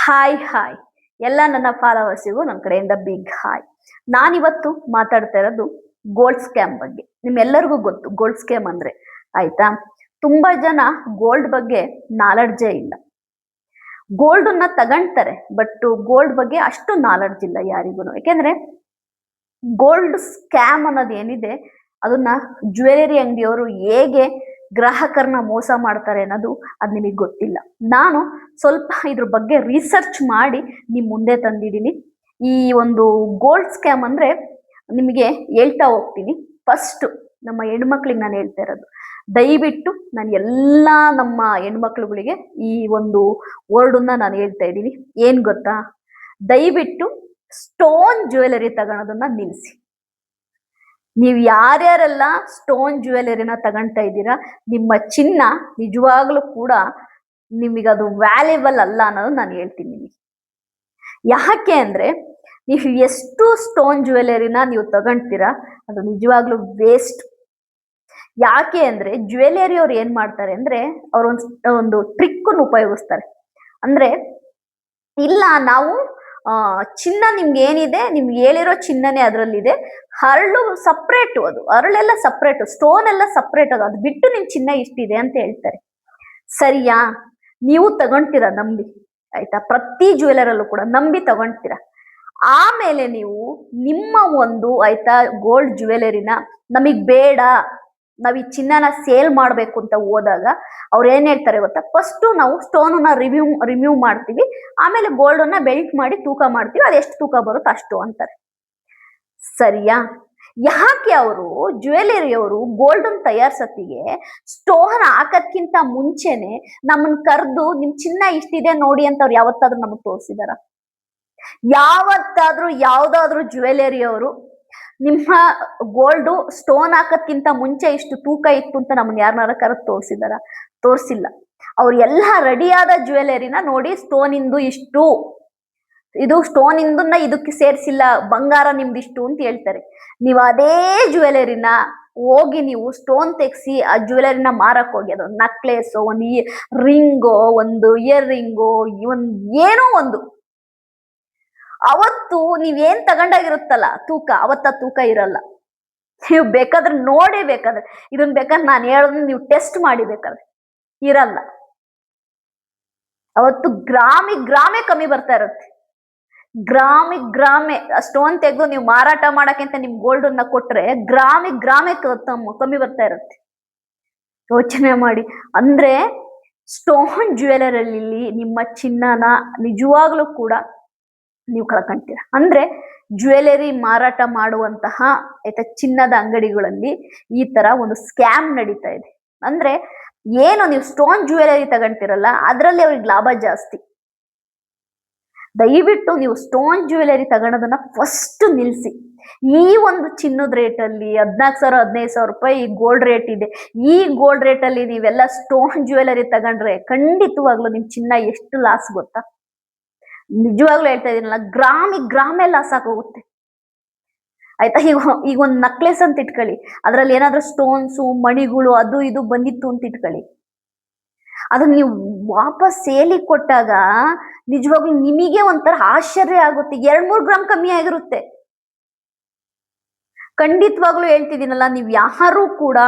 Hi hi ಎಲ್ಲ ನನ್ನ ಫಾಲೋವರ್ಸಿಗೂ ನನ್ನ ಕಡೆಯಿಂದ ಬಿಗ್ ಹಾಯ್. ನಾನಿವತ್ತು ಮಾತಾಡ್ತಾ ಇರೋದು ಗೋಲ್ಡ್ ಸ್ಕ್ಯಾಮ್ ಬಗ್ಗೆ. ನಿಮ್ಮೆಲ್ಲರಿಗೂ ಗೊತ್ತು ಗೋಲ್ಡ್ ಸ್ಕ್ಯಾಮ್ ಅಂದ್ರೆ, ಆಯ್ತಾ? ತುಂಬಾ ಜನ ಗೋಲ್ಡ್ ಬಗ್ಗೆ ನಾಲೆಡ್ಜೇ ಇಲ್ಲ. ಗೋಲ್ಡನ್ನ ತಗೊಂತಾರೆ, ಬಟ್ ಗೋಲ್ಡ್ ಬಗ್ಗೆ ಅಷ್ಟು ನಾಲೆಡ್ಜ್ ಇಲ್ಲ ಯಾರಿಗೂ. ಯಾಕೆಂದ್ರೆ ಗೋಲ್ಡ್ ಸ್ಕ್ಯಾಮ್ ಅನ್ನೋದು ಏನಿದೆ, ಅದನ್ನ ಜ್ಯುವೆಲರಿ ಅಂಗಡಿಯವರು ಹೇಗೆ ಗ್ರಾಹಕರನ್ನ ಮೋಸ ಮಾಡ್ತಾರೆ ಅನ್ನೋದು ಅದು ನಿಮಗೆ ಗೊತ್ತಿಲ್ಲ. ನಾನು ಸ್ವಲ್ಪ ಇದ್ರ ಬಗ್ಗೆ ರಿಸರ್ಚ್ ಮಾಡಿ ನಿಮ್ ಮುಂದೆ ತಂದಿದ್ದೀನಿ. ಈ ಒಂದು ಗೋಲ್ಡ್ ಸ್ಕ್ಯಾಮ್ ಅಂದ್ರೆ ನಿಮಗೆ ಹೇಳ್ತಾ ಹೋಗ್ತೀನಿ. ಫಸ್ಟ್ ನಮ್ಮ ಹೆಣ್ಮಕ್ಳಿಗೆ ನಾನು ಹೇಳ್ತಾ ಇರೋದು, ದಯವಿಟ್ಟು ನಾನು ಎಲ್ಲ ನಮ್ಮ ಹೆಣ್ಮಕ್ಳುಗಳಿಗೆ ಈ ಒಂದು ವರ್ಡನ್ನ ನಾನು ಹೇಳ್ತಾ ಇದ್ದೀನಿ. ಏನ್ ಗೊತ್ತಾ, ದಯವಿಟ್ಟು ಸ್ಟೋನ್ ಜ್ಯುವೆಲರಿ ತಗೊಳೋದನ್ನ ನಿಲ್ಲಿಸಿ. ನೀವು ಯಾರ್ಯಾರೆಲ್ಲ ಸ್ಟೋನ್ ಜ್ಯುವೆಲರಿನ ತಗೊಳ್ತಾ ಇದ್ದೀರಾ, ನಿಮ್ಮ ಚಿನ್ನ ನಿಜವಾಗ್ಲೂ ಕೂಡ ನಿಮಗದು ವ್ಯಾಲ್ಯೂಬಲ್ ಅಲ್ಲ ಅನ್ನೋದು ನಾನು ಹೇಳ್ತೀನಿ ನಿಮಗೆ. ಯಾಕೆ ಅಂದ್ರೆ, ನೀವು ಎಷ್ಟು ಸ್ಟೋನ್ ಜ್ಯುವೆಲರಿನ ನೀವು ತಗೊಳ್ತೀರಾ ಅದು ನಿಜವಾಗ್ಲೂ ವೇಸ್ಟ್. ಯಾಕೆ ಅಂದ್ರೆ ಜ್ಯುವೆಲರಿ ಅವ್ರು ಏನ್ ಮಾಡ್ತಾರೆ ಅಂದ್ರೆ, ಅವ್ರ ಒಂದು ಟ್ರಿಕ್ ಉಪಯೋಗಿಸ್ತಾರೆ. ಅಂದ್ರೆ, ಇಲ್ಲ ನಾವು ಚಿನ್ನ ನಿಮ್ಗೆ ಏನಿದೆ, ನಿಮ್ಗೆ ಹೇಳಿರೋ ಚಿನ್ನನೇ ಅದರಲ್ಲಿದೆ, ಹರಳು ಸಪ್ರೇಟು, ಅದು ಹರಳೆಲ್ಲ ಸಪ್ರೇಟು, ಸ್ಟೋನ್ ಎಲ್ಲ ಸಪ್ರೇಟ್, ಅದು ಬಿಟ್ಟು ನಿಮ್ ಚಿನ್ನ ಇಷ್ಟಿದೆ ಅಂತ ಹೇಳ್ತಾರೆ. ಸರಿಯಾ? ನೀವು ತಗೊಂತೀರಾ ನಂಬಿ, ಆಯ್ತಾ? ಪ್ರತಿ ಜ್ಯುವೆಲರಲ್ಲೂ ಕೂಡ ನಂಬಿ ತಗೊಂತೀರಾ. ಆಮೇಲೆ ನೀವು ನಿಮ್ಮ ಒಂದು ಆಯ್ತಾ ಗೋಲ್ಡ್ ಜ್ಯುವೆಲರಿನ ನಮಗ್ ಬೇಡ, ನಾವ್ ಈ ಚಿನ್ನನ ಸೇಲ್ ಮಾಡ್ಬೇಕು ಅಂತ ಹೋದಾಗ ಅವ್ರು ಏನ್ ಹೇಳ್ತಾರೆ ಗೊತ್ತಾ, ಫಸ್ಟ್ ನಾವು ಸ್ಟೋನ್ ರಿಮೂವ್ ಮಾಡ್ತೀವಿ, ಆಮೇಲೆ ಗೋಲ್ಡ್ ಅನ್ನ ಬೆಲ್ಟ್ ಮಾಡಿ ತೂಕ ಮಾಡ್ತೀವಿ, ಅದು ಎಷ್ಟು ತೂಕ ಬರುತ್ತೋ ಅಷ್ಟು ಅಂತಾರೆ. ಸರಿಯಾ? ಯಾಕೆ ಅವರು ಜ್ಯುವೆಲರಿ ಅವರು ಗೋಲ್ಡ್ ಅನ್ನು ತಯಾರ್ಸತ್ತಿಗೆ ಸ್ಟೋನ್ ಹಾಕದ್ಕಿಂತ ಮುಂಚೆನೆ ನಮ್ಮನ್ ಕರೆದು ನಿಮ್ ಚಿನ್ನ ಇಷ್ಟಿದೆ ನೋಡಿ ಅಂತ ಅವ್ರು ಯಾವತ್ತಾದ್ರೂ ನಮಗ್ ತೋರಿಸಿದಾರ? ಯಾವತ್ತಾದ್ರೂ ಯಾವ್ದಾದ್ರು ಜ್ಯುವೆಲರಿ ಅವರು ನಿಮ್ಮ ಗೋಲ್ಡ್ ಸ್ಟೋನ್ ಹಾಕದ್ಕಿಂತ ಮುಂಚೆ ಇಷ್ಟು ತೂಕ ಇತ್ತು ಅಂತ ನಮ್ಮನ್ನ ಯಾರನ್ನಾರ ಕರೆದು ತೋರಿಸಿದಾರ? ತೋರಿಸಿಲ್ಲ. ಅವ್ರು ಎಲ್ಲ ರೆಡಿಯಾದ ಜ್ಯುವೆಲರಿನ ನೋಡಿ, ಸ್ಟೋನ್ ಇಂದು ಇಷ್ಟು, ಇದು ಸ್ಟೋನ್ ಇಂದನ್ನ ಇದಕ್ಕೆ ಸೇರಿಸಿಲ್ಲ, ಬಂಗಾರ ನಿಮ್ದಿಷ್ಟು ಅಂತ ಹೇಳ್ತಾರೆ. ನೀವು ಅದೇ ಜ್ಯುವೆಲರಿನ ಹೋಗಿ ನೀವು ಸ್ಟೋನ್ ತೆಗ್ಸಿ ಆ ಜ್ಯುವೆಲರಿನ ಮಾರಕ್ ಹೋಗಿ, ಅದು ನಕ್ಲೆಸ್, ಒಂದು ರಿಂಗೋ, ಒಂದು ಇಯರ್ ರಿಂಗೋ, ಏನೋ ಒಂದು, ಅವತ್ತು ನೀವೇನ್ ತಗೊಂಡಾಗಿರುತ್ತಲ್ಲ ತೂಕ, ಅವತ್ತ ತೂಕ ಇರಲ್ಲ. ನೀವು ಬೇಕಾದ್ರೆ ನೋಡಿ, ಬೇಕಾದ್ರೆ ಇದನ್ನ ಬೇಕಾದ್ರೆ ನಾನು ಹೇಳೋದನ್ನ ನೀವು ಟೆಸ್ಟ್ ಮಾಡಿ, ಬೇಕಾದ್ರೆ ಇರಲ್ಲ. ಅವತ್ತು ಗ್ರಾಮೆ ಕಮ್ಮಿ ಬರ್ತಾ ಇರುತ್ತೆ. ಗ್ರಾಮೆ ಸ್ಟೋನ್ ತೆಗೆದು ನೀವು ಮಾರಾಟ ಮಾಡಕ್ಕಿಂತ ನಿಮ್ ಗೋಲ್ಡ್ ಅನ್ನ ಕೊಟ್ರೆ ಗ್ರಾಮೆ ಕಮ್ಮಿ ಬರ್ತಾ ಇರುತ್ತೆ. ಯೋಚನೆ ಮಾಡಿ. ಅಂದ್ರೆ ಸ್ಟೋನ್ ಜ್ಯುವೆಲರಲ್ಲಿ ನಿಮ್ಮ ಚಿನ್ನನ ನಿಜವಾಗ್ಲೂ ಕೂಡ ನೀವು ಕಳ್ಕೊಂತೀರ. ಅಂದ್ರೆ ಜ್ಯುವೆಲರಿ ಮಾರಾಟ ಮಾಡುವಂತಹ ಆಯ್ತಾ ಚಿನ್ನದ ಅಂಗಡಿಗಳಲ್ಲಿ ಈ ತರ ಒಂದು ಸ್ಕ್ಯಾಮ್ ನಡೀತಾ ಇದೆ. ಅಂದ್ರೆ ಏನು, ನೀವು ಸ್ಟೋನ್ ಜ್ಯುವೆಲರಿ ತಗೊಂತೀರಲ್ಲ ಅದರಲ್ಲಿ ಅವ್ರಿಗೆ ಲಾಭ ಜಾಸ್ತಿ. ದಯವಿಟ್ಟು ನೀವು ಸ್ಟೋನ್ ಜ್ಯುವೆಲರಿ ತಗೊಳೋದನ್ನ ಫಸ್ಟ್ ನಿಲ್ಸಿ. ಈ ಒಂದು ಚಿನ್ನದ ರೇಟಲ್ಲಿ 14,000 15,000 ರೂಪಾಯಿ ಗೋಲ್ಡ್ ರೇಟ್ ಇದೆ. ಈ ಗೋಲ್ಡ್ ರೇಟಲ್ಲಿ ನೀವೆಲ್ಲ ಸ್ಟೋನ್ ಜ್ಯುವೆಲರಿ ತಗೊಂಡ್ರೆ ಖಂಡಿತವಾಗ್ಲೂ ನಿಮ್ ಚಿನ್ನ ಎಷ್ಟು ಲಾಸ್ ಗೊತ್ತಾ? ನಿಜವಾಗ್ಲೂ ಹೇಳ್ತಾ ಇದೀನಲ್ಲ, ಗ್ರಾಮೆ ಲಾಸ್ ಆಗೋಗುತ್ತೆ. ಆಯ್ತಾ? ಈಗ ಒಂದು ನಕ್ಲೆಸ್ ಅಂತ ಇಟ್ಕೊಳ್ಳಿ, ಅದ್ರಲ್ಲಿ ಏನಾದ್ರೂ ಸ್ಟೋನ್ಸು ಮಣಿಗಳು ಅದು ಇದು ಬಂದಿತ್ತು ಅಂತ ಇಟ್ಕೊಳ್ಳಿ, ಅದನ್ನ ನೀವು ವಾಪಸ್ ಸೇಲಿಗೆ ಕೊಟ್ಟಾಗ ನಿಜವಾಗ್ಲೂ ನಿಮಗೆ ಒಂಥರ ಆಶ್ಚರ್ಯ ಆಗುತ್ತೆ. 2-3 ಗ್ರಾಮ್ ಕಮ್ಮಿ ಆಗಿರುತ್ತೆ. ಖಂಡಿತವಾಗ್ಲೂ ಹೇಳ್ತಿದ್ದೀನಲ್ಲ, ನೀವು ಯಾರು ಕೂಡ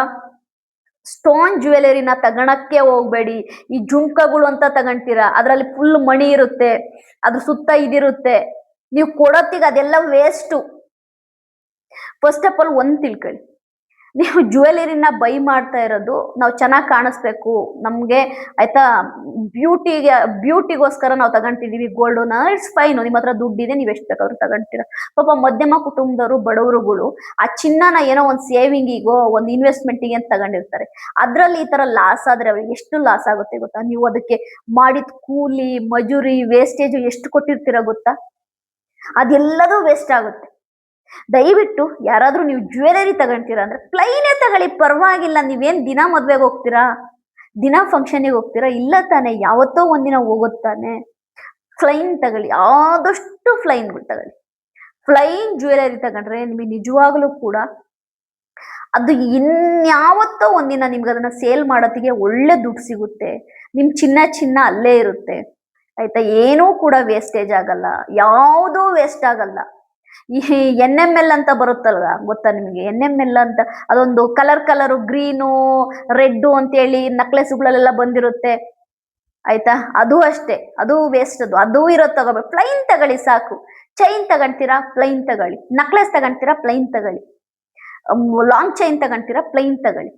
ಸ್ಟೋನ್ ಜ್ಯುವೆಲರಿನ ತಗೊಳಕ್ಕೆ ಹೋಗ್ಬೇಡಿ. ಈ ಜುಮ್ಕಗಳು ಅಂತ ತಗೊಂತೀರಾ, ಅದರಲ್ಲಿ ಫುಲ್ ಮಣಿ ಇರುತ್ತೆ, ಅದ್ರ ಸುತ್ತ ಇದಿರುತ್ತೆ, ನೀವು ಕೊಡೋತ್ತಿಗೆ ಅದೆಲ್ಲ ವೇಸ್ಟು. ಫಸ್ಟ್ ಆಫ್ ಆಲ್ ಒಂದ್ ತಿಳ್ಕೊಳ್ಳಿ, ನೀವು ಜ್ಯುವೆಲರಿನ ಬೈ ಮಾಡ್ತಾ ಇರೋದು ನಾವು ಚೆನ್ನಾಗಿ ಕಾಣಿಸ್ಬೇಕು, ನಮ್ಗೆ ಆಯ್ತಾ ಬ್ಯೂಟಿಗೋಸ್ಕರ ನಾವು ತಗೊಂತಿದೀವಿ ಗೋಲ್ಡ್ನ, ಇಟ್ಸ್ ಫೈನ್. ನಿಮ್ಮ ಹತ್ರ ದುಡ್ಡಿದೆ, ನೀವು ಎಷ್ಟು ಬೇಕಾದ್ರೂ ತಗೊಂತೀರಾ. ಪಾಪ ಮಧ್ಯಮ ಕುಟುಂಬದವರು, ಬಡವರುಗಳು ಆ ಚಿನ್ನನ ಏನೋ ಒಂದು ಸೇವಿಂಗಿಗೋ ಒಂದು ಇನ್ವೆಸ್ಟ್ಮೆಂಟಿಗೆ ಅಂತ ತಗೊಂಡಿರ್ತಾರೆ. ಅದ್ರಲ್ಲಿ ಈ ತರ ಲಾಸ್ ಆದ್ರೆ ಅವ್ರಿಗೆ ಎಷ್ಟು ಲಾಸ್ ಆಗುತ್ತೆ ಗೊತ್ತಾ? ನೀವು ಅದಕ್ಕೆ ಮಾಡಿದ ಕೂಲಿ, ಮಜೂರಿ, ವೇಸ್ಟೇಜ್ ಎಷ್ಟು ಕೊಟ್ಟಿರ್ತೀರ ಗೊತ್ತಾ? ಅದೆಲ್ಲದೂ ವೇಸ್ಟ್ ಆಗುತ್ತೆ. ದಯವಿಟ್ಟು ಯಾರಾದ್ರೂ ನೀವು ಜ್ಯುವೆಲರಿ ತಗೊಂತೀರಾ ಅಂದ್ರೆ ಪ್ಲೈನೇ ತಗೊಳ್ಳಿ, ಪರವಾಗಿಲ್ಲ. ನೀವೇನ್ ದಿನ ಮದ್ವೆಗೆ ಹೋಗ್ತೀರಾ, ದಿನ ಫಂಕ್ಷನ್ಗೆ ಹೋಗ್ತೀರಾ? ಇಲ್ಲ ತಾನೆ, ಯಾವತ್ತೋ ಒಂದಿನ ಹೋಗುತ್ತಾನೆ. ಫ್ಲೈನ್ ತಗೊಳ್ಳಿ, ಆದಷ್ಟು ಫ್ಲೈನ್ಗಳು ತಗೊಳ್ಳಿ. ಫ್ಲೈನ್ ಜ್ಯುವೆಲರಿ ತಗೊಂಡ್ರೆ ನಿಮಗೆ ನಿಜವಾಗ್ಲೂ ಕೂಡ ಅದು ಇನ್ಯಾವತ್ತೋ ಒಂದಿನ ನಿಮ್ಗೆ ಅದನ್ನ ಸೇಲ್ ಮಾಡೋತ್ತಿಗೆ ಒಳ್ಳೆ ದುಡ್ಡು ಸಿಗುತ್ತೆ. ನಿಮ್ ಚಿನ್ನ ಅಲ್ಲೇ ಇರುತ್ತೆ. ಆಯ್ತಾ, ಏನೂ ಕೂಡ ವೇಸ್ಟೇಜ್ ಆಗಲ್ಲ, ಯಾವುದೂ ವೇಸ್ಟ್ ಆಗಲ್ಲ. ಈ NML ಅಂತ ಬರುತ್ತಲ್ವ, ಗೊತ್ತಾ ನಿಮಗೆ? NML ಅಂತ ಅದೊಂದು ಕಲರ್ ಗ್ರೀನು ರೆಡ್ ಅಂತೇಳಿ ನಕ್ಲೆಸ್ಗಳೆಲ್ಲ ಬಂದಿರುತ್ತೆ. ಆಯ್ತಾ, ಅದು ಅಷ್ಟೇ, ಅದು ವೇಸ್ಟ್. ಅದು ಇರೋದು ತಗೋಬೇಕು, ಪ್ಲೈನ್ ತಗೊಳ್ಳಿ ಸಾಕು. ಚೈನ್ ತಗೊಂತೀರಾ, ಪ್ಲೈನ್ ತಗೊಳ್ಳಿ. ನಕ್ಲೆಸ್ ತಗೊಂತೀರಾ, ಪ್ಲೈನ್ ತಗೊಳ್ಳಿ. ಲಾಂಗ್ ಚೈನ್ ತಗೊಂತೀರಾ, ಪ್ಲೈನ್ ತಗೊಳ್ಳಿ.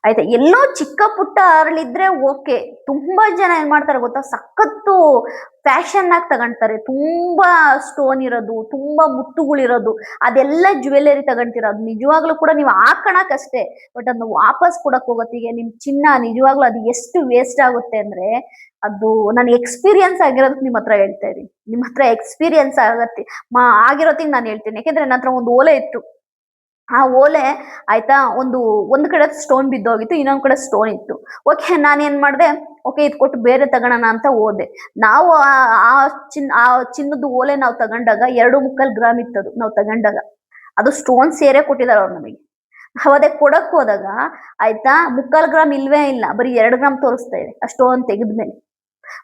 ಆಯ್ತಾ, ಎಲ್ಲೋ ಚಿಕ್ಕ ಪುಟ್ಟ ಅರಳಿದ್ರೆ ಓಕೆ. ತುಂಬಾ ಜನ ಏನ್ ಮಾಡ್ತಾರೆ ಗೊತ್ತಾ, ಸಖತ್ತು ಫ್ಯಾಷನ್ ಆಗಿ ತಗೊಂತಾರೆ, ತುಂಬಾ ಸ್ಟೋನ್ ಇರೋದು, ತುಂಬಾ ಮುತ್ತುಗಳಿರೋದು, ಅದೆಲ್ಲ ಜ್ಯುವೆಲರಿ ತಗೊಂತೀರ. ಅದು ನಿಜವಾಗ್ಲೂ ಕೂಡ ನೀವು ಹಾಕಣಕ್ಕಷ್ಟೇ, ಬಟ್ ಅದನ್ನ ವಾಪಸ್ ಕೊಡಕ್ ಹೋಗೋತ್ತಿಗೆ ನಿಮ್ ಚಿನ್ನ ನಿಜವಾಗ್ಲೂ ಅದು ಎಷ್ಟು ವೇಸ್ಟ್ ಆಗುತ್ತೆ ಅಂದ್ರೆ, ಅದು ನಾನು ಎಕ್ಸ್ಪೀರಿಯನ್ಸ್ ಆಗಿರೋದಕ್ಕೆ ನಿಮ್ಮ ಹತ್ರ ಹೇಳ್ತಾ ಇದೀನಿ. ನಿಮ್ಮ ಹತ್ರ ಎಕ್ಸ್ಪೀರಿಯನ್ಸ್ ಆಗತ್ತೆ ಆಗಿರೋದಿಗೆ ನಾನು ಹೇಳ್ತೀನಿ. ಯಾಕೆಂದ್ರೆ ನನ್ನ ಹತ್ರ ಒಂದು ಓಲೆ ಇತ್ತು. ಆ ಓಲೆ ಆಯ್ತಾ, ಒಂದ್ ಕಡೆ ಸ್ಟೋನ್ ಬಿದ್ದೋಗಿತ್ತು, ಇನ್ನೊಂದ್ ಕಡೆ ಸ್ಟೋನ್ ಇತ್ತು. ಓಕೆ, ನಾನೇನ್ ಮಾಡ್ದೆ, ಓಕೆ ಇದು ಕೊಟ್ಟು ಬೇರೆ ತಗೋಣ ಅಂತ ಹೋದೆ. ನಾವು ಆ ಚಿನ್ನದ ಓಲೆ ನಾವು ತಗೊಂಡಾಗ 2.25 ಗ್ರಾಮ್ ಇತ್ತದು ನಾವು ತಗೊಂಡಾಗ. ಅದು ಸ್ಟೋನ್ ಸೇರೆ ಕೊಟ್ಟಿದ್ದಾರೆ ಅವ್ರು ನಮಗೆ. ನಾವು ಅದೇ ಕೊಡಕ್ ಹೋದಾಗ ಆಯ್ತಾ, 3/4 ಗ್ರಾಮ್ ಇಲ್ವೇ ಇಲ್ಲ, ಬರೀ 2 ಗ್ರಾಮ್ ತೋರಿಸ್ತಾ ಇದೆ ಆ ಸ್ಟೋನ್ ತೆಗೆದ್ಮೇಲೆ.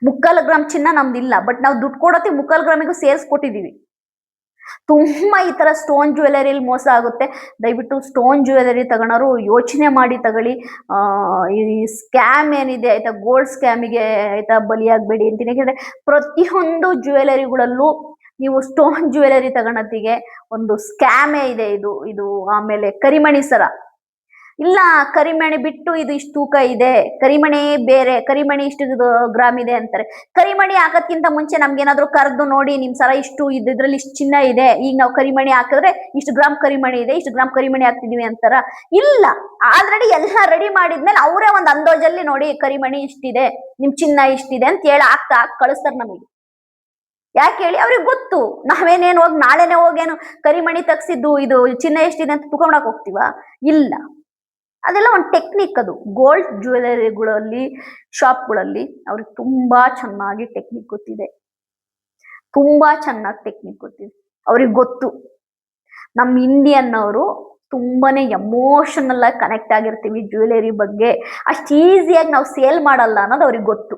3/4 ಗ್ರಾಮ್ ಚಿನ್ನ ನಮ್ದಿಲ್ಲ, ಬಟ್ ನಾವು ದುಡ್ಡು ಕೊಡೋತಿ 3/4 ಗ್ರಾಮಿಗೂ ಸೇರಿಸ್ಕೊಟ್ಟಿದೀವಿ. ತುಂಬಾ ಈ ತರ ಸ್ಟೋನ್ ಜ್ಯುವೆಲರಿಲಿ ಮೋಸ ಆಗುತ್ತೆ. ದಯವಿಟ್ಟು ಸ್ಟೋನ್ ಜ್ಯುವೆಲರಿ ತಗೊಳೋರು ಯೋಚನೆ ಮಾಡಿ ತಗೊಳ್ಳಿ. ಈ ಸ್ಕ್ಯಾಮ್ ಏನಿದೆ ಆಯ್ತಾ, ಗೋಲ್ಡ್ ಸ್ಕ್ಯಾಮಿಗೆ ಆಯ್ತಾ ಬಲಿಯಾಗಬೇಡಿ ಅಂತೀನಿ. ಯಾಕಂದ್ರೆ ಪ್ರತಿಯೊಂದು ಜ್ಯುವೆಲರಿಗಳಲ್ಲೂ ನೀವು ಸ್ಟೋನ್ ಜ್ಯುವೆಲರಿ ತಗೊಳತ್ತಿಗೆ ಒಂದು ಸ್ಕ್ಯಾಮೇ ಇದೆ. ಇದು ಆಮೇಲೆ ಕರಿಮಣಿ ಸರ, ಇಲ್ಲ ಕರಿಮಣಿ ಬಿಟ್ಟು ಇದು ಇಷ್ಟು ತೂಕ ಇದೆ, ಕರಿಮಣಿ ಬೇರೆ, ಕರಿಮಣಿ ಇಷ್ಟು ಗ್ರಾಮ್ ಇದೆ ಅಂತಾರೆ. ಕರಿಮಣಿ ಹಾಕೋದ್ಕಿಂತ ಮುಂಚೆ ನಮ್ಗೇನಾದ್ರು ಕರೆದು ನೋಡಿ, ನಿಮ್ ಸರ ಇಷ್ಟು ಇದ್ರಲ್ಲಿ ಇಷ್ಟು ಚಿನ್ನ ಇದೆ, ಈಗ ನಾವು ಕರಿಮಣಿ ಹಾಕಿದ್ರೆ ಇಷ್ಟು ಗ್ರಾಮ್ ಕರಿಮಣಿ ಇದೆ, ಇಷ್ಟು ಗ್ರಾಮ್ ಕರಿಮಣಿ ಹಾಕ್ತಿದೀವಿ ಅಂತಾರ? ಇಲ್ಲ, ಆಲ್ರೆಡಿ ಎಲ್ಲ ರೆಡಿ ಮಾಡಿದ್ಮೇಲೆ ಅವರೇ ಒಂದು ಅಂದಾಜಲ್ಲಿ ನೋಡಿ ಕರಿಮಣಿ ಇಷ್ಟಿದೆ, ನಿಮ್ ಚಿನ್ನ ಇಷ್ಟಿದೆ ಅಂತ ಹೇಳಿ ಹಾಕ್ತಾ ಕಳಿಸ್ತಾರೆ ನಮಗೆ. ಯಾಕೆ ಹೇಳಿ? ಅವ್ರಿಗೆ ಗೊತ್ತು. ನಾವೇನೇನು ಹೋಗಿ ನಾಳೆನೆ ಹೋಗೇನು ಕರಿಮಣಿ ತಗ್ಸಿದ್ದು ಇದು ಚಿನ್ನ ಎಷ್ಟಿದೆ ಅಂತ ತಗೊಂಡಾಕ್ ಹೋಗ್ತೀವ? ಇಲ್ಲ, ಅದೆಲ್ಲ ಒಂದು ಟೆಕ್ನಿಕ್. ಅದು ಗೋಲ್ಡ್ ಜ್ಯುವೆಲರಿಗಳಲ್ಲಿ ಶಾಪ್ಗಳಲ್ಲಿ ಅವ್ರಿಗೆ ತುಂಬಾ ಚೆನ್ನಾಗಿ ಟೆಕ್ನಿಕ್ ಗೊತ್ತಿದೆ, ತುಂಬಾ ಚೆನ್ನಾಗಿ ಟೆಕ್ನಿಕ್ ಗೊತ್ತಿದೆ. ಅವ್ರಿಗೆ ಗೊತ್ತು ನಮ್ಮ ಇಂಡಿಯನ್ ಅವರು ತುಂಬಾನೇ ಎಮೋಷನಲ್ ಆಗಿ ಕನೆಕ್ಟ್ ಆಗಿರ್ತೀವಿ ಜ್ಯುವೆಲರಿ ಬಗ್ಗೆ. ಅಷ್ಟು ಈಸಿಯಾಗಿ ನಾವು ಸೇಲ್ ಮಾಡಲ್ಲ ಅನ್ನೋದು ಅವ್ರಿಗೆ ಗೊತ್ತು.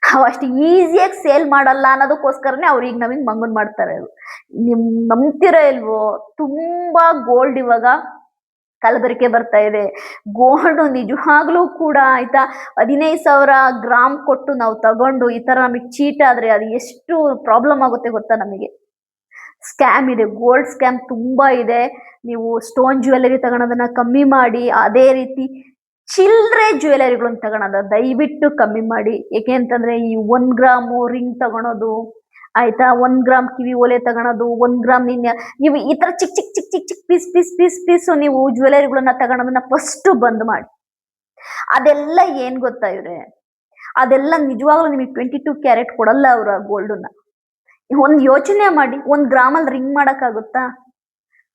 ನಾವು ಅಷ್ಟು ಈಸಿಯಾಗಿ ಸೇಲ್ ಮಾಡಲ್ಲ ಅನ್ನೋದಕ್ಕೋಸ್ಕರನೇ ಅವ್ರಿಗೆ ನಮಗೆ ಮಂಗನ್ ಮಾಡ್ತಾರೆ. ನಿಮ್ ನಂಬ್ತಿರೋ ಇಲ್ವೋ, ತುಂಬಾ ಗೋಲ್ಡ್ ಇವಾಗ ಕಲಬೆರಕೆ ಬರ್ತಾ ಇದೆ. ಗೋಲ್ಡ್ ನಿಜವಾಗ್ಲೂ ಕೂಡ ಆಯ್ತಾ 15,000 ಗ್ರಾಮ್ ಕೊಟ್ಟು ನಾವು ತಗೊಂಡು ಈ ತರ ನಮಗೆ ಚೀಟ್ ಆದ್ರೆ ಅದು ಎಷ್ಟು ಪ್ರಾಬ್ಲಮ್ ಆಗುತ್ತೆ ಗೊತ್ತಾ ನಮಗೆ. ಸ್ಕ್ಯಾಮ್ ಇದೆ, ಗೋಲ್ಡ್ ಸ್ಕ್ಯಾಮ್ ತುಂಬಾ ಇದೆ. ನೀವು ಸ್ಟೋನ್ ಜ್ಯುವೆಲರಿ ತಗೊಳೋದನ್ನ ಕಮ್ಮಿ ಮಾಡಿ, ಅದೇ ರೀತಿ ಚಿಲ್ಲರೆ ಜ್ಯುವೆಲರಿಗಳನ್ನ ತಗೊಳೋದ ದಯವಿಟ್ಟು ಕಮ್ಮಿ ಮಾಡಿ. ಏಕೆ ಅಂತಂದ್ರೆ ಈ 1 ಗ್ರಾಮು ರಿಂಗ್ ತಗೊಳೋದು ಆಯ್ತಾ, 1 ಗ್ರಾಮ್ ಕಿವಿ ಓಲೆ ತಗೊಳೋದು, 1 ಗ್ರಾಮ್ ನೀವು ಈ ತರ ಚಿಕ್ಕ ಚಿಕ್ಕ ಚಿಕ್ಕ ಚಿಕ್ಕ ಚಿಕ್ಕ ಪೀಸ್ ನೀವು ಜ್ಯುವೆಲರಿಗಳನ್ನ ತಗೊಳೋದನ್ನ ಫಸ್ಟ್ ಬಂದ್ ಮಾಡಿ. ಅದೆಲ್ಲ ಏನ್ ಗೊತ್ತಾ ಇವ್ರೆ, ಅದೆಲ್ಲ ನಿಜವಾಗ್ಲೂ ನಿಮಗೆ 22 ಕ್ಯಾರೆಟ್ ಕೊಡಲ್ಲ ಅವ್ರ ಗೋಲ್ಡನ್ನ. ಒಂದ್ ಯೋಚನೆ ಮಾಡಿ, 1 ಗ್ರಾಮಲ್ಲಿ ರಿಂಗ್ ಮಾಡಕ್ಕಾಗುತ್ತಾ?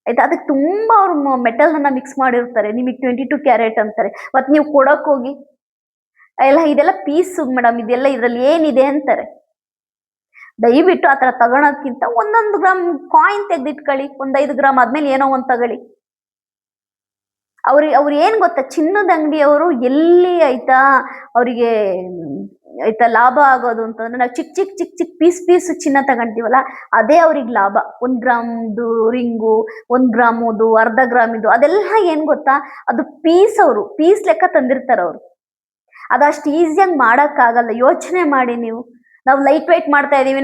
ಆಯ್ತಾ, ಅದಕ್ಕೆ ತುಂಬಾ ಅವ್ರು ಮೆಟಲ್ ಅನ್ನ ಮಿಕ್ಸ್ ಮಾಡಿರ್ತಾರೆ. ನಿಮಗೆ 22 ಕ್ಯಾರೆಟ್ ಅಂತಾರೆ, ಮತ್ ನೀವು ಕೊಡಕ್ ಹೋಗಿ ಎಲ್ಲ ಇದೆಲ್ಲ ಪೀಸ್ ಮೇಡಮ್, ಇದೆಲ್ಲ ಇದ್ರಲ್ಲಿ ಏನಿದೆ ಅಂತಾರೆ. ದಯವಿಟ್ಟು ಆತರ ತಗೊಳೋದ್ಕಿಂತ 1 ಗ್ರಾಮ್ ಕಾಯಿನ್ ತೆಗ್ದಿಟ್ಕೊಳ್ಳಿ, 5 ಗ್ರಾಮ್ ಆದ್ಮೇಲೆ ಏನೋ ಒಂದ್ ತಗೊಳ್ಳಿ. ಅವ್ರು ಏನ್ ಗೊತ್ತಾ, ಚಿನ್ನದ ಅಂಗಡಿಯವರು ಎಲ್ಲಿ ಆಯ್ತಾ ಅವರಿಗೆ ಆಯ್ತಾ ಲಾಭ ಆಗೋದು ಅಂತಂದ್ರೆ, ನಾವು ಚಿಕ್ಕ ಚಿಕ್ಕ ಚಿಕ್ಕ ಚಿಕ್ಕ ಪೀಸ್ ಚಿನ್ನ ತಗೊಂತೀವಲ್ಲ, ಅದೇ ಅವ್ರಿಗೆ ಲಾಭ. 1 ಗ್ರಾಮ್ದು ರಿಂಗು, 1 ಗ್ರಾಮದು, 1/2 ಗ್ರಾಮಿದು, ಅದೆಲ್ಲ ಏನ್ ಗೊತ್ತಾ, ಅದು ಅವರು ಪೀಸ್ ಲೆಕ್ಕ ತಂದಿರ್ತಾರ ಅವ್ರು. ಅದಷ್ಟು ಈಸಿಯಾಗಿ ಮಾಡಕ್ ಆಗಲ್ಲ. ಯೋಚನೆ ಮಾಡಿ ನೀವು. ನಾವು ಲೈಟ್ ವೆಯ್ಟ್ ಮಾಡ್ತಾ ಇದೀವಿ,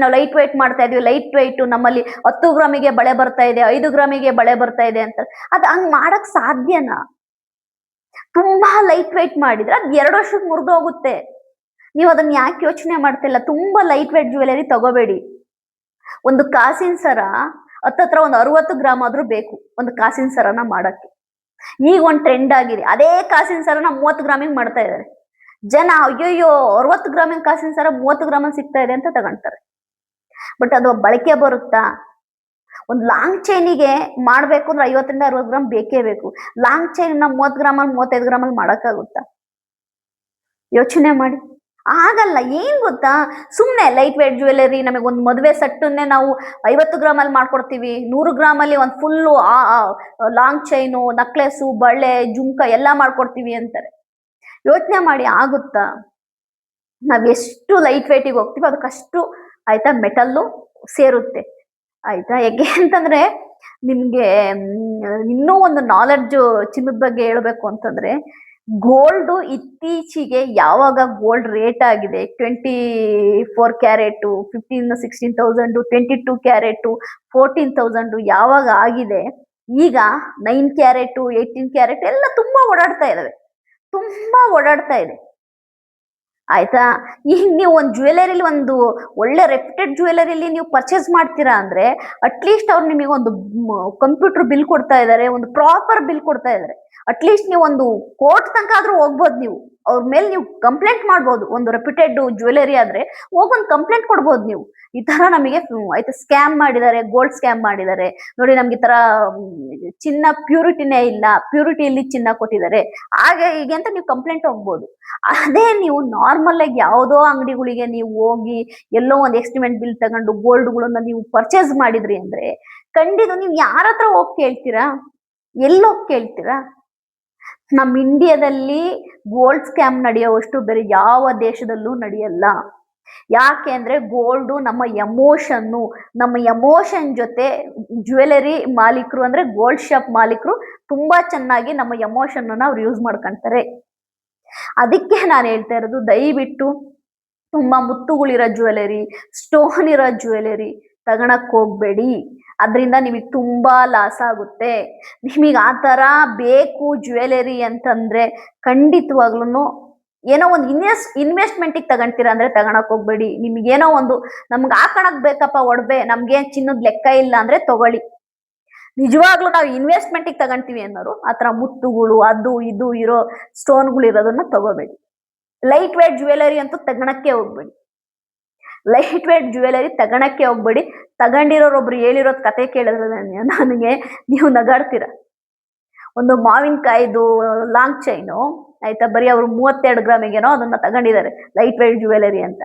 ಲೈಟ್ ವೆಯ್ಟ್ ನಮ್ಮಲ್ಲಿ 10 ಗ್ರಾಮಿಗೆ ಬಳೆ ಬರ್ತಾ ಇದೆ, 5 ಗ್ರಾಮಿಗೆ ಬಳೆ ಬರ್ತಾ ಇದೆ ಅಂತ. ಅದು ಹಂಗ್ ಮಾಡಕ್ ಸಾಧ್ಯನಾ? ತುಂಬಾ ಲೈಟ್ ವೆಯ್ಟ್ ಮಾಡಿದ್ರೆ ಅದ್ 2 ವರ್ಷಕ್ಕೆ ಮುರಿದೋಗುತ್ತೆ. ನೀವು ಅದನ್ನ ಯಾಕೆ ಯೋಚನೆ ಮಾಡ್ತಿಲ್ಲ? ತುಂಬಾ ಲೈಟ್ ವೆಯ್ಟ್ ಜ್ಯುವೆಲರಿ ತಗೋಬೇಡಿ. ಒಂದು ಕಾಸಿನ ಸರ ಹತ್ತತ್ರ ಒಂದು 60 ಗ್ರಾಮ್ ಆದ್ರೂ ಬೇಕು ಒಂದು ಕಾಸಿನ ಸರನ ಮಾಡಕ್ಕೆ. ಈಗ ಒಂದು ಟ್ರೆಂಡ್ ಆಗಿದೆ, ಅದೇ ಕಾಸಿನ ಸರನ 30 ಗ್ರಾಮಿಗೆ ಮಾಡ್ತಾ ಇದ್ದಾರೆ ಜನ. ಅಯ್ಯೋಯ್ಯೋ, 60 ಗ್ರಾಮಿನ ಕಾಸಿನ ಸರ 30 ಗ್ರಾಮಲ್ಲಿ ಸಿಗ್ತಾ ಇದೆ ಅಂತ ತಗೊಂತಾರೆ. ಬಟ್ ಅದು ಬಳಕೆ ಬರುತ್ತಾ? ಒಂದು ಲಾಂಗ್ ಚೈನಿಗೆ ಮಾಡ್ಬೇಕು ಅಂದ್ರೆ 50ರಿಂದ 60 ಗ್ರಾಮ್ ಬೇಕೇ ಬೇಕು. Long chain 30 ಗ್ರಾಮಲ್ಲಿ 35 ಗ್ರಾಮಲ್ಲಿ ಮಾಡಕ್ಕಾಗುತ್ತಾ? ಯೋಚನೆ ಮಾಡಿ. ಆಗಲ್ಲ. ಏನ್ ಗೊತ್ತಾ, ಸುಮ್ನೆ ಲೈಟ್ ವೇಟ್ ಜ್ಯುವೆಲರಿ, ನಮಗೆ ಒಂದು ಮದುವೆ ಸೆಟ್ಟನ್ನೇ ನಾವು 50 ಗ್ರಾಮಲ್ಲಿ ಮಾಡ್ಕೊಡ್ತೀವಿ, 100 ಗ್ರಾಮಲ್ಲಿ ಒಂದು ಫುಲ್ಲು ಲಾಂಗ್ ಚೈನು, ನಕ್ಲೆಸು, ಬಳೆ, ಜುಮ್ಕ ಎಲ್ಲ ಮಾಡ್ಕೊಡ್ತೀವಿ ಅಂತಾರೆ. ಯೋಚನೆ ಮಾಡಿ, ಆಗುತ್ತಾ? ನಾವ್ ಎಷ್ಟು ಲೈಟ್ ವೆಯ್ಟಿಗೆ ಹೋಗ್ತೀವಿ ಅದಕ್ಕಷ್ಟು ಆಯ್ತಾ ಮೆಟಲ್ಲು ಸೇರುತ್ತೆ. ಆಯ್ತಾ, ಯಾಕೆ ಅಂತಂದ್ರೆ ನಿಮ್ಗೆ ಇನ್ನೂ ಒಂದು ನಾಲೆಡ್ಜ್ ಚಿನ್ನದ ಬಗ್ಗೆ ಹೇಳ್ಬೇಕು ಅಂತಂದ್ರೆ, ಗೋಲ್ಡ್ ಇತ್ತೀಚೆಗೆ ಯಾವಾಗ ಗೋಲ್ಡ್ ರೇಟ್ ಆಗಿದೆ 24 ಕ್ಯಾರೆಟ್, 15-16,000, 22 ಕ್ಯಾರೆಟ್, 14,000 ಯಾವಾಗ ಆಗಿದೆ, ಈಗ 9 ಕ್ಯಾರೆಟ್, 18 ಕ್ಯಾರೆಟ್ ಎಲ್ಲ ತುಂಬಾ ಓಡಾಡ್ತಾ ಇದಾವೆ, ತುಂಬಾ ಓಡಾಡ್ತಾ ಇದೆ. ಆಯ್ತಾ, ಈಗ ನೀವು ಒಂದು ಜ್ಯುವೆಲರಿಲಿ ಒಂದು ಒಳ್ಳೆ ರೆಪ್ಯೂಟೆಡ್ ಜ್ಯುವೆಲರಿಲಿ ನೀವು ಪರ್ಚೇಸ್ ಮಾಡ್ತೀರಾ ಅಂದ್ರೆ ಅಟ್ಲೀಸ್ಟ್ ಅವ್ರು ನಿಮಗೆ ಒಂದು ಕಂಪ್ಯೂಟರ್ ಬಿಲ್ ಕೊಡ್ತಾ ಇದ್ದಾರೆ, ಒಂದು ಪ್ರಾಪರ್ ಬಿಲ್ ಕೊಡ್ತಾ ಇದ್ದಾರೆ. ಅಟ್ಲೀಸ್ಟ್ ನೀವು ಒಂದು ಕೋರ್ಟ್ ತನಕ ಆದ್ರೂ ಹೋಗ್ಬೋದು, ನೀವು ಅವ್ರ ಮೇಲೆ ನೀವು ಕಂಪ್ಲೇಂಟ್ ಮಾಡ್ಬೋದು. ಒಂದು ರೆಪ್ಯೂಟೆಡ್ ಜ್ಯುವೆಲರಿ ಆದ್ರೆ ಹೋಗೊಂದು ಕಂಪ್ಲೇಂಟ್ ಕೊಡ್ಬೋದು ನೀವು. ಈ ತರ ನಮಗೆ ಆಯ್ತಾ ಸ್ಕ್ಯಾಮ್ ಮಾಡಿದ್ದಾರೆ, ಗೋಲ್ಡ್ ಸ್ಕ್ಯಾಮ್ ಮಾಡಿದ್ದಾರೆ ನೋಡಿ, ನಮ್ಗೆ ಈ ತರ ಚಿನ್ನ ಪ್ಯೂರಿಟಿನೇ ಇಲ್ಲ, ಪ್ಯೂರಿಟಿಯಲ್ಲಿ ಚಿನ್ನ ಕೊಟ್ಟಿದ್ದಾರೆ ಹಾಗೆ ಹೀಗೆ ಅಂತ ನೀವು ಕಂಪ್ಲೇಂಟ್ ಹೋಗ್ಬೋದು. ಅದೇ ನೀವು ನಾರ್ಮಲ್ ಆಗಿ ಯಾವುದೋ ಅಂಗಡಿಗಳಿಗೆ ನೀವು ಹೋಗಿ ಎಲ್ಲೋ ಒಂದು ಎಸ್ಟಿಮೇಟ್ ಬಿಲ್ ತಗೊಂಡು ಗೋಲ್ಡ್ಗಳನ್ನ ನೀವು ಪರ್ಚೇಸ್ ಮಾಡಿದ್ರಿ ಅಂದ್ರೆ ಖಂಡಿತ ನೀವು ಯಾರ ಹತ್ರ ಹೋಗಿ ಕೇಳ್ತೀರಾ, ಎಲ್ಲೋಗಿ ಕೇಳ್ತೀರಾ? ನಮ್ಮ ಇಂಡಿಯಾದಲ್ಲಿ ಗೋಲ್ಡ್ ಸ್ಕ್ಯಾಮ್ ನಡೆಯುವಷ್ಟು ಬೇರೆ ಯಾವ ದೇಶದಲ್ಲೂ ನಡೆಯಲ್ಲ. ಯಾಕೆ ಅಂದ್ರೆ ಗೋಲ್ಡ್ ನಮ್ಮ ಎಮೋಷನ್ನು, ನಮ್ಮ ಎಮೋಷನ್ ಜೊತೆ ಜ್ಯುವೆಲರಿ ಮಾಲೀಕರು ಅಂದ್ರೆ ಗೋಲ್ಡ್ ಶಾಪ್ ಮಾಲೀಕರು ತುಂಬಾ ಚೆನ್ನಾಗಿ ನಮ್ಮ ಎಮೋಷನ್ ಅವ್ರು ಯೂಸ್ ಮಾಡ್ಕೊಂತಾರೆ. ಅದಕ್ಕೆ ನಾನು ಹೇಳ್ತಾ ಇರೋದು, ದಯವಿಟ್ಟು ತುಂಬಾ ಮುತ್ತುಗಳಿರೋ ಜ್ಯುವೆಲರಿ, ಸ್ಟೋನ್ ಇರೋ ಜ್ಯುವೆಲರಿ ತಗೊಳಕ್ ಹೋಗ್ಬೇಡಿ. ಅದರಿಂದ ನಿಮಗೆ ತುಂಬಾ ಲಾಸ್ ಆಗುತ್ತೆ. ನಿಮಗೆ ಆ ತರ ಬೇಕು ಜ್ಯುವೆಲರಿ ಅಂತಂದ್ರೆ ಖಂಡಿತವಾಗ್ಲೂ ಏನೋ ಒಂದು ಇನ್ವೆಸ್ಟ್ಮೆಂಟಿಗೆ ತಗೊಂತೀರಾ ಅಂದ್ರೆ ತಗೊಳಕ್ ಹೋಗ್ಬೇಡಿ. ನಿಮ್ಗೇನೋ ಒಂದು ನಮ್ಗೆ ಹಾಕಣಕ್ ಬೇಕಪ್ಪ ಒಡವೆ, ನಮ್ಗೇನ್ ಚಿನ್ನದ ಲೆಕ್ಕ ಇಲ್ಲ ಅಂದ್ರೆ ತಗೊಳ್ಳಿ. ನಿಜವಾಗ್ಲೂ ನಾವು ಇನ್ವೆಸ್ಟ್ಮೆಂಟಿಗೆ ತಗೊಂತೀವಿ ಅನ್ನೋರು ಆತರ ಮುತ್ತುಗಳು ಅದು ಇದು ಇರೋ ಸ್ಟೋನ್ಗಳು ಇರೋದನ್ನ ತಗೋಬೇಡಿ. ಲೈಟ್ ವೇಟ್ ಜ್ಯುವೆಲರಿ ಅಂತೂ ತಗೊಳಕ್ಕೆ ಹೋಗ್ಬೇಡಿ. ಲೈಟ್ ವೇಟ್ ಜ್ಯುವೆಲರಿ ತಗೊಳಕ್ಕೆ ಹೋಗ್ಬೇಡಿ. ತಗೊಂಡಿರೋರೊಬ್ರು ಹೇಳಿರೋದ್ ಕತೆ ಕೇಳಿದ್ರೆ ನನಗೆ ನೀವು ನಗಾಡ್ತೀರ. ಒಂದು ಮಾವಿನಕಾಯ್ದು ಲಾಂಗ್ ಚೈನು ಆಯ್ತಾ, ಬರೀ ಅವರು 32 ಗ್ರಾಮಿಗೇನೋ ಅದನ್ನ ತಗೊಂಡಿದ್ದಾರೆ ಲೈಟ್ ವೇಟ್ ಜ್ಯುವೆಲರಿ ಅಂತ.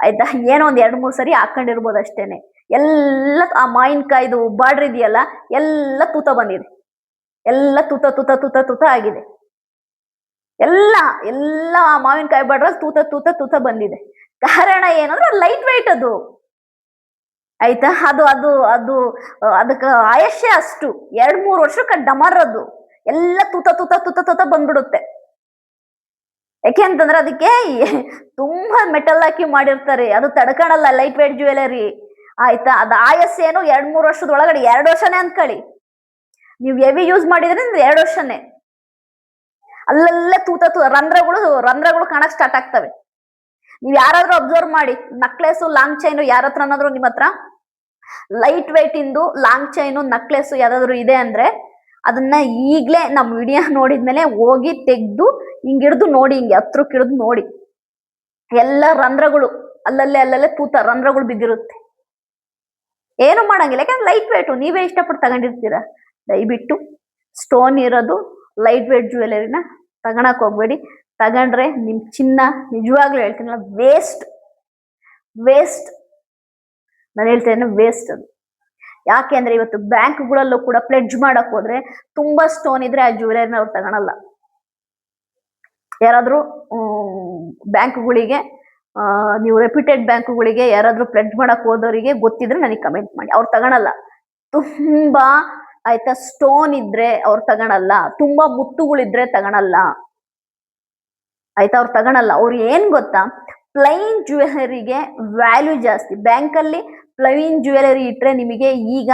ಆಯ್ತಾ, ಏನೋ ಒಂದ್ 2-3 ಸರಿ ಹಾಕೊಂಡಿರ್ಬೋದು ಅಷ್ಟೇನೆ. ಎಲ್ಲ ಆ ಮಾವಿನಕಾಯ್ದು ಬಾರ್ಡ್ರ್ ಇದೆಯಲ್ಲ ಎಲ್ಲ ತೂತ ಬಂದಿದೆ, ಎಲ್ಲ ತೂತ ತೂತ ತೂತ ತೂತ ಆಗಿದೆ. ಎಲ್ಲ ಎಲ್ಲ ಆ ಮಾವಿನಕಾಯಿ ಬಾರ್ಡ್ರಲ್ಲಿ ತೂತ ತೂತ ತೂತ ಬಂದಿದೆ. ಕಾರಣ ಏನಂದ್ರೆ ಲೈಟ್ ವೇಟ್ ಅದು. ಆಯ್ತಾ, ಅದು ಅದು ಅದು ಅದಕ್ಕೆ ಆಯಸ್ಸೇ ಅಷ್ಟು, 2-3 ವರ್ಷಕ್ಕೆ ಡಮರದು ಎಲ್ಲ ತೂತ ತೂತ ತೂತ ತೂತ ಬಂದ್ಬಿಡುತ್ತೆ. ಯಾಕೆ ಅಂತಂದ್ರೆ ಅದಕ್ಕೆ ತುಂಬಾ ಮೆಟಲ್ ಹಾಕಿ ಮಾಡಿರ್ತಾರೆ, ಅದು ತಡ್ಕೊಳಲ್ಲ ಲೈಟ್ ವೇಟ್ ಜ್ಯುವೆಲರಿ. ಆಯ್ತಾ, ಅದು ಆಯಸ್ಸೇನು 2-3 ವರ್ಷದೊಳಗಡೆ, 2 ವರ್ಷನೇ ಅನ್ಕೊಳ್ಳಿ. ನೀವು ಹೆವಿ ಯೂಸ್ ಮಾಡಿದ್ರೆ 2 ವರ್ಷನೇ. ಅಲ್ಲಲ್ಲೇ ತೂತ ರಂಧ್ರಗಳು ಕಾಣಕ್ ಸ್ಟಾರ್ಟ್ ಆಗ್ತವೆ. ನೀವ್ ಯಾರಾದ್ರೂ ಅಬ್ಸರ್ವ್ ಮಾಡಿ, ನಕ್ಲೆಸ್ ಲಾಂಗ್ ಚೈನು ಯಾರ ಹತ್ರ ನಿಮ್ಮ ಹತ್ರ ಲೈಟ್ ವೇಟ್ ಇಂದು ಲಾಂಗ್ ಚೈನು ನಕ್ಲೆಸ್ ಯಾವ್ದಾದ್ರು ಇದೆ ಅಂದ್ರೆ ಅದನ್ನ ಈಗ್ಲೇ ನಮ್ ವಿಡಿಯೋ ನೋಡಿದ್ಮೇಲೆ ಹೋಗಿ ತೆಗ್ದು ಹಿಂಗಿಡ್ದು ನೋಡಿ, ಹಿಂಗೆ ಹತ್ರಕ್ಕೆ ಹಿಡಿದು ನೋಡಿ, ಎಲ್ಲ ರಂಧ್ರಗಳು ಅಲ್ಲಲ್ಲೇ ತೂತ ರಂಧ್ರಗಳು ಬಿದ್ದಿರುತ್ತೆ. ಏನು ಮಾಡಂಗಿಲ್ಲ, ಯಾಕಂದ್ರೆ ಲೈಟ್ ವೇಟು ನೀವೇ ಇಷ್ಟಪಟ್ಟು ತಗೊಂಡಿರ್ತೀರಾ. ದಯವಿಟ್ಟು ಸ್ಟೋನ್ ಇರೋದು ಲೈಟ್ ವೇಟ್ ಜ್ಯುವೆಲರಿನ ತಗೊಳಕ್ ಹೋಗ್ಬೇಡಿ. ತಗೊಂಡ್ರೆ ನಿಮ್ ಚಿನ್ನ ನಿಜವಾಗ್ಲೂ ಹೇಳ್ತೀನಲ್ಲ ವೇಸ್ಟ್ ವೇಸ್ಟ್. ನಾನು ಹೇಳ್ತೇನೆ ವೇಸ್ಟ್ ಅದು. ಯಾಕೆ ಅಂದ್ರೆ ಇವತ್ತು ಬ್ಯಾಂಕ್ಗಳಲ್ಲೂ ಕೂಡ ಪ್ಲೆಡ್ಜ್ ಮಾಡಕ್ ಹೋದ್ರೆ ತುಂಬಾ ಸ್ಟೋನ್ ಇದ್ರೆ ಆ ಜ್ಯುವೆಲರಿನ ಅವ್ರು ತಗೊಳಲ್ಲ. ಯಾರಾದ್ರೂ ಬ್ಯಾಂಕ್ಗಳಿಗೆ ನೀವು ರೆಪ್ಯೂಟೆಡ್ ಬ್ಯಾಂಕ್ಗಳಿಗೆ ಯಾರಾದ್ರೂ ಪ್ಲೆಡ್ಜ್ ಮಾಡಕ್ ಹೋದವರಿಗೆ ಗೊತ್ತಿದ್ರೆ ನನಗೆ ಕಮೆಂಟ್ ಮಾಡಿ. ಅವ್ರು ತಗೊಳಲ್ಲ. ತುಂಬಾ ಆಯ್ತಾ ಸ್ಟೋನ್ ಇದ್ರೆ ಅವ್ರು ತಗೊಳಲ್ಲ, ತುಂಬಾ ಮುತ್ತುಗಳಿದ್ರೆ ತಗೊಳಲ್ಲ. ಆಯ್ತಾ, ಅವ್ರು ತಗೊಳಲ್ಲ. ಅವ್ರು ಏನ್ ಗೊತ್ತಾ, ಪ್ಲೈನ್ ಜ್ಯುವೆಲರಿಗೆ ವ್ಯಾಲ್ಯೂ ಜಾಸ್ತಿ. ಬ್ಯಾಂಕಲ್ಲಿ ಪ್ಲೈನ್ ಜ್ಯುವೆಲರಿ ಇಟ್ರೆ ನಿಮಗೆ ಈಗ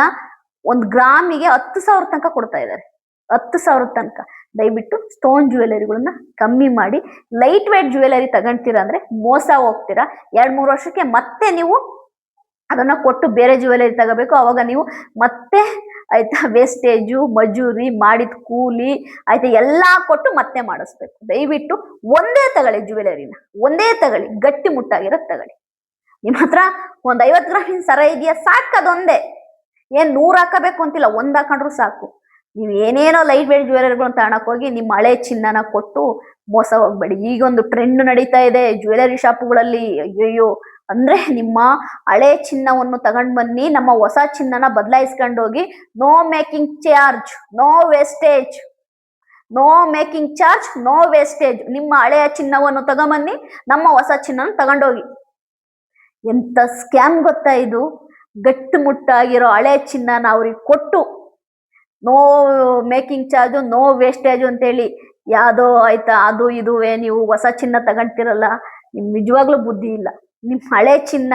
1 ಗ್ರಾಮಿಗೆ 10,000 ತನಕ ಕೊಡ್ತಾ ಇದ್ದಾರೆ, 10,000 ತನಕ. ದಯವಿಟ್ಟು ಸ್ಟೋನ್ ಜ್ಯುವೆಲರಿಗಳನ್ನ ಕಮ್ಮಿ ಮಾಡಿ. ಲೈಟ್ ವೇಟ್ ಜ್ಯುವೆಲರಿ ತಗೊಂತೀರಾ ಅಂದ್ರೆ ಮೋಸ ಹೋಗ್ತೀರಾ. 2-3 ವರ್ಷಕ್ಕೆ ಮತ್ತೆ ನೀವು ಅದನ್ನ ಕೊಟ್ಟು ಬೇರೆ ಜ್ಯುವೆಲರಿ ತಗೋಬೇಕು. ಅವಾಗ ನೀವು ಮತ್ತೆ ಆಯ್ತಾ ವೇಸ್ಟೇಜು, ಮಜೂರಿ, ಮಾಡಿದ ಕೂಲಿ ಆಯ್ತಾ ಎಲ್ಲಾ ಕೊಟ್ಟು ಮತ್ತೆ ಮಾಡಿಸ್ಬೇಕು. ದಯವಿಟ್ಟು ಒಂದೇ ತಗೊಳ್ಳಿ ಜ್ಯುವೆಲರಿನ, ಒಂದೇ ತಗೊಳ್ಳಿ, ಗಟ್ಟಿ ಮುಟ್ಟಾಗಿರೋದು ತಗೊಳ್ಳಿ. ನಿಮ್ಮ ಹತ್ರ ಒಂದ್ 50 ಗ್ರಾಮಿನ ಸರ ಇದೆಯಾ, ಸಾಕು ಅದೊಂದೇ. ಏನ್ 100 ಹಾಕಬೇಕು ಅಂತಿಲ್ಲ, 1 ಹಾಕೊಂಡ್ರು ಸಾಕು. ನೀವು ಏನೇನೋ ಲೈಟ್ ವೇಟ್ ಜ್ಯುವೆಲರಿಗಳನ್ನ ತಗೊಳಕ್ ಹೋಗಿ ನಿಮ್ಮ ಹಳೆ ಚಿನ್ನನ ಕೊಟ್ಟು ಮೋಸ ಹೋಗ್ಬೇಡಿ. ಈಗೊಂದು ಟ್ರೆಂಡ್ ನಡೀತಾ ಇದೆ ಜ್ಯುವೆಲರಿ ಶಾಪ್ಗಳಲ್ಲಿ. ಅಯ್ಯಯ್ಯೋ, ಅಂದ್ರೆ ನಿಮ್ಮ ಹಳೆ ಚಿನ್ನವನ್ನು ತಗೊಂಡ್ ಬನ್ನಿ, ನಮ್ಮ ಹೊಸ ಚಿನ್ನನ ಬದಲಾಯಿಸ್ಕೊಂಡು ಹೋಗಿ, no making charge, no wastage. No making charge, no wastage. ನಿಮ್ಮ ಹಳೆಯ ಚಿನ್ನವನ್ನು ತಗೊಂಬನ್ನಿ, ನಮ್ಮ ಹೊಸ ಚಿನ್ನ ತಗೊಂಡೋಗಿ. ಎಂತ ಸ್ಕ್ಯಾಮ್ ಗೊತ್ತಾ ಇದು? ಗಟ್ಟುಮುಟ್ಟಾಗಿರೋ ಹಳೆ ಚಿನ್ನನ ಅವ್ರಿಗೆ ಕೊಟ್ಟು no making charge, no wastage ಅಂತೇಳಿ ಯಾವುದೋ ಆಯ್ತಾ ಅದು ಇದುವೇ ನೀವು ಹೊಸ ಚಿನ್ನ ತಗೊಂತೀರಲ್ಲ, ನಿಮ್ ನಿಜವಾಗ್ಲೂ ಬುದ್ಧಿ ಇಲ್ಲ. ನಿಮ್ ಹಳೆ ಚಿನ್ನ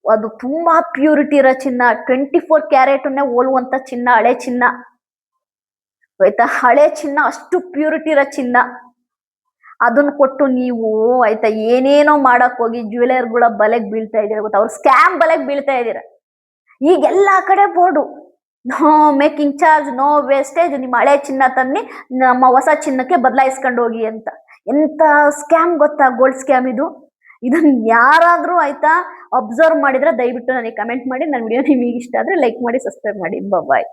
ಅದು ತುಂಬಾ ಪ್ಯೂರಿಟಿ ಇರೋ ಚಿನ್ನ, 24 ಕ್ಯಾರೆಟ್ನೇ ಹೋಲುವಂತ ಚಿನ್ನ ಹಳೆ ಚಿನ್ನ ಆಯ್ತಾ. ಹಳೆ ಚಿನ್ನ ಅಷ್ಟು ಪ್ಯೂರಿಟಿ ಇರೋ ಚಿನ್ನ, ಅದನ್ನ ಕೊಟ್ಟು ನೀವು ಆಯ್ತಾ ಏನೇನೋ ಮಾಡಕ್ ಹೋಗಿ ಜ್ಯುವೆಲರ್ಗಳ ಬಲೆಗೆ ಬೀಳ್ತಾ ಇದೀರ ಗೊತ್ತಾ, ಅವ್ರು ಸ್ಕ್ಯಾಮ್ ಬಲೆಗೆ ಬೀಳ್ತಾ ಇದೀರ. ಈಗ ಎಲ್ಲಾ ಕಡೆ board, no making charge, no wastage, ನಿಮ್ಮ ಹಳೆ ಚಿನ್ನ ತನ್ನಿ ನಮ್ಮ ಹೊಸ ಚಿನ್ನಕ್ಕೆ ಬದಲಾಯಿಸ್ಕೊಂಡು ಹೋಗಿ ಅಂತ. ಎಂತ ಸ್ಕ್ಯಾಮ್ ಗೊತ್ತಾ ಗೋಲ್ಡ್ ಸ್ಕ್ಯಾಮ್ ಇದು. ಇದನ್ನ ಯಾರಾದ್ರೂ ಆಯ್ತಾ ಅಬ್ಸರ್ವ್ ಮಾಡಿದ್ರೆ ದಯವಿಟ್ಟು ನನಗೆ ಕಮೆಂಟ್ ಮಾಡಿ. ನನ್ನ ವಿಡಿಯೋ ನಿಮಗೆ ಇಷ್ಟ ಆದ್ರೆ ಲೈಕ್ ಮಾಡಿ, ಸಬ್ಸ್ಕ್ರೈಬ್ ಮಾಡಿ. ಬಾಯ್.